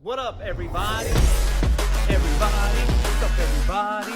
What up, everybody? Everybody, what's up, everybody?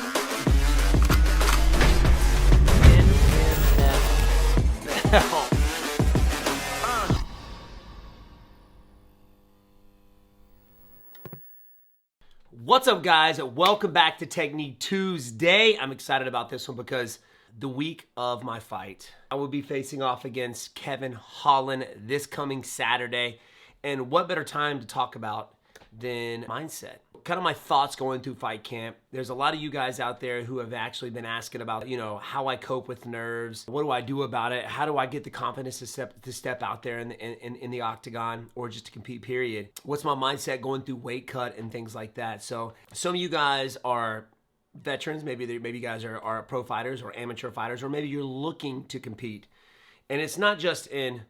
What's up, guys? Welcome back to Technique Tuesday. I'm excited about this one because the week of my fight, I will be facing off against Kevin Holland this coming Saturday. And what better time to talk about than mindset? Kind of my thoughts going through fight camp. There's a lot of you guys out there who have actually been asking about, how I cope with nerves. What do I do about it? How do I get the confidence to step out there in the octagon or just to compete, period? What's my mindset going through weight cut and things like that? So some of you guys are veterans. Maybe you guys are pro fighters or amateur fighters, or maybe you're looking to compete. And it's not just in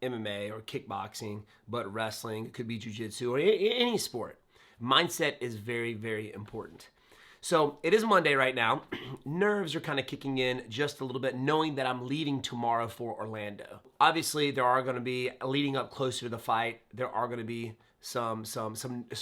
MMA or kickboxing, but wrestling. It could be jiu-jitsu or any sport. Mindset is very, very important. So it is Monday right now. Nerves are kind of kicking in just a little bit, knowing that I'm leaving tomorrow for Orlando. Obviously, there are going to be, leading up closer to the fight, there are going to be some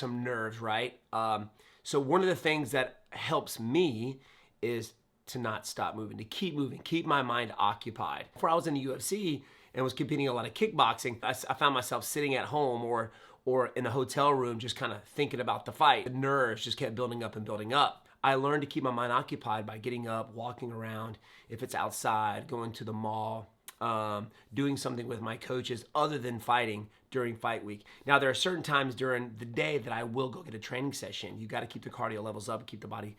nerves, right? So one of the things that helps me is to not stop moving, to keep moving, keep my mind occupied. Before I was in the UFC and was competing a lot of kickboxing, I found myself sitting at home or in a hotel room just kind of thinking about the fight. The nerves just kept building up and building up. I learned to keep my mind occupied by getting up, walking around, if it's outside, going to the mall, doing something with my coaches other than fighting during fight week. Now, there are certain times during the day that I will go get a training session. You got to keep the cardio levels up, keep the body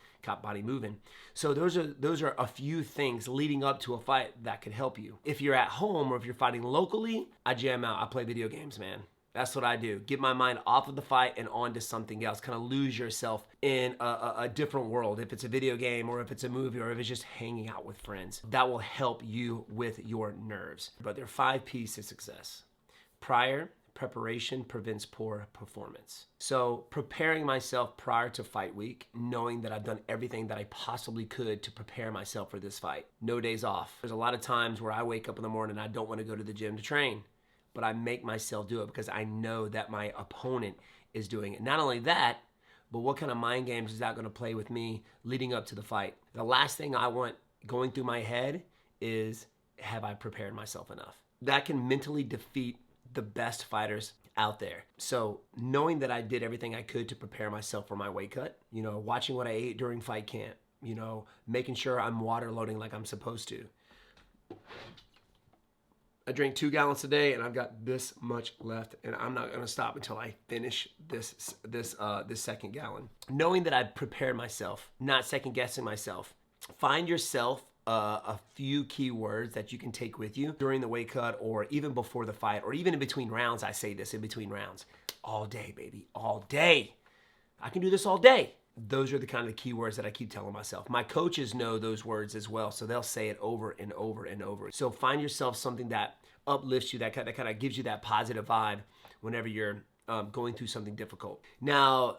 moving. So those are a few things leading up to a fight that could help you. If you're at home or if you're fighting locally, I jam out. I play video games, man. That's what I do. Get my mind off of the fight and onto something else. Kind of lose yourself in a different world. If it's a video game or if it's a movie or if it's just hanging out with friends. That will help you with your nerves. But there are 5 P's to success. Prior preparation prevents poor performance. So preparing myself prior to fight week, knowing that I've done everything that I possibly could to prepare myself for this fight. No days off. There's a lot of times where I wake up in the morning and I don't want to go to the gym to train. But I make myself do it because I know that my opponent is doing it. Not only that, but what kind of mind games is that going to play with me leading up to the fight? The last thing I want going through my head is, have I prepared myself enough? That can mentally defeat the best fighters out there. So knowing that I did everything I could to prepare myself for my weight cut, watching what I ate during fight camp, making sure I'm water loading like I'm supposed to. I drink 2 gallons a day and I've got this much left, and I'm not gonna stop until I finish this second gallon. Knowing that I've prepared myself, not second guessing myself. Find yourself a few key words that you can take with you during the weight cut or even before the fight or even in between rounds. I say this in between rounds. All day, baby, all day. I can do this all day. Those are the kind of keywords that I keep telling myself. My coaches know those words as well, so they'll say it over and over and over. So find yourself something that uplifts you, that kind of gives you that positive vibe whenever you're going through something difficult. Now,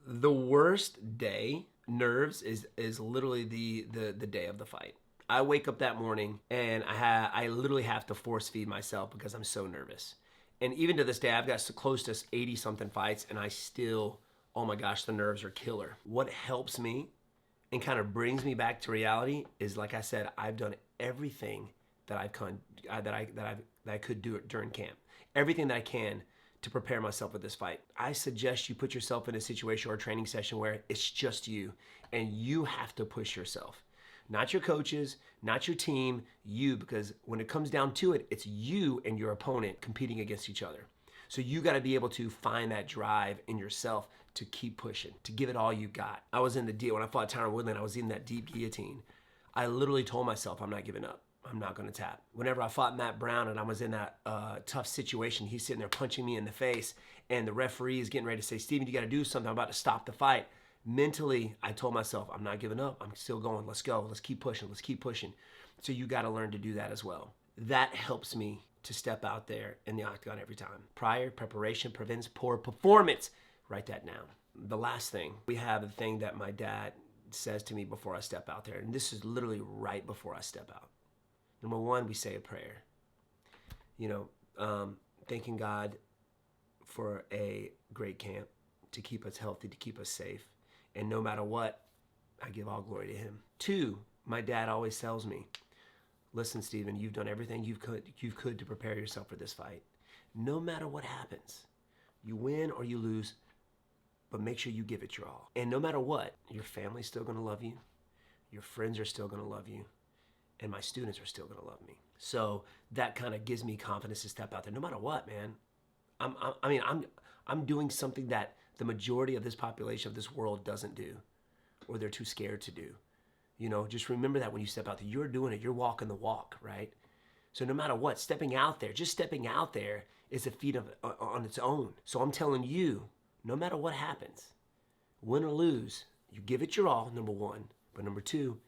the worst day, nerves, is literally the day of the fight. I wake up that morning and I literally have to force feed myself because I'm so nervous. And even to this day, I've got so close to 80-something fights and I still, oh my gosh, the nerves are killer. What helps me and kind of brings me back to reality is, like I said, I've done everything that I could do it during camp. Everything that I can to prepare myself for this fight. I suggest you put yourself in a situation or a training session where it's just you and you have to push yourself. Not your coaches, not your team, you, because when it comes down to it, it's you and your opponent competing against each other. So you got to be able to find that drive in yourself to keep pushing, to give it all you got. I was in the deal when I fought Tyron Woodland, I was in that deep guillotine. I literally told myself, I'm not giving up. I'm not going to tap. Whenever I fought Matt Brown and I was in that tough situation, he's sitting there punching me in the face and the referee is getting ready to say, Steven, you got to do something. I'm about to stop the fight. Mentally, I told myself, I'm not giving up. I'm still going. Let's go. Let's keep pushing. Let's keep pushing. So you got to learn to do that as well. That helps me to step out there in the octagon every time. Prior preparation prevents poor performance. Write that down. The last thing, we have a thing that my dad says to me before I step out there, and this is literally right before I step out. Number 1, we say a prayer. Thanking God for a great camp. to keep us healthy, to keep us safe. And no matter what, I give all glory to him. 2, my dad always tells me, listen, Stephen, you've done everything you could to prepare yourself for this fight. No matter what happens, you win or you lose, but make sure you give it your all. And no matter what, your family's still gonna love you, your friends are still gonna love you, and my students are still gonna love me. So that kind of gives me confidence to step out there. No matter what, man, I'm doing something that the majority of this population of this world doesn't do, or they're too scared to do. You know, just remember that when you step out there, you're doing it, you're walking the walk, right? So no matter what, stepping out there, just stepping out there is a feat on its own. So I'm telling you, no matter what happens, win or lose, you give it your all, number 1. But number 2,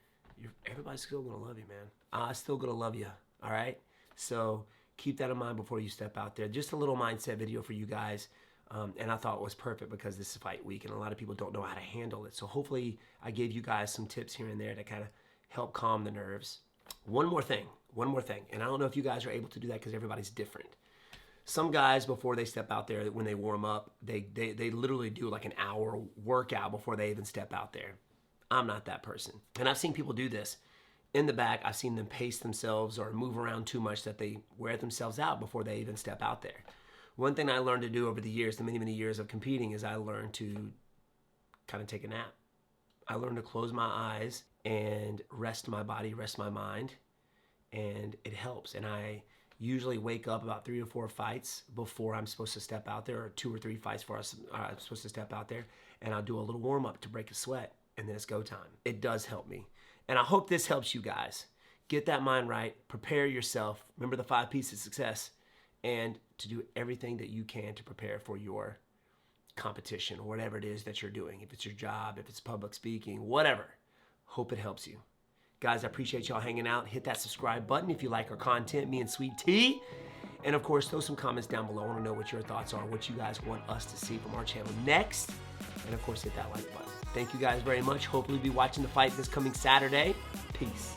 everybody's still gonna love you, man. I'm still gonna love you, all right? So keep that in mind before you step out there. Just a little mindset video for you guys. And I thought it was perfect because this is fight week and a lot of people don't know how to handle it. So hopefully I gave you guys some tips here and there to kind of help calm the nerves. One more thing. And I don't know if you guys are able to do that because everybody's different. Some guys, before they step out there, when they warm up, they literally do like an hour workout before they even step out there. I'm not that person. And I've seen people do this. In the back, I've seen them pace themselves or move around too much that they wear themselves out before they even step out there. One thing I learned to do over the years, the many, many years of competing, is I learned to kind of take a nap. I learned to close my eyes and rest my body, rest my mind, and it helps. And I usually wake up about 3 or 4 fights before I'm supposed to step out there, or 2 or 3 fights before I'm supposed to step out there, and I'll do a little warm-up to break a sweat, and then it's go time. It does help me. And I hope this helps you guys. Get that mind right, prepare yourself, remember the 5 P's of success, and to do everything that you can to prepare for your competition or whatever it is that you're doing. If it's your job, if it's public speaking, whatever. Hope it helps you. Guys, I appreciate y'all hanging out. Hit that subscribe button if you like our content, me and Sweet Tea. And of course, throw some comments down below. I want to know what your thoughts are, what you guys want us to see from our channel next. And of course, hit that like button. Thank you guys very much. Hopefully, we'll be watching the fight this coming Saturday. Peace.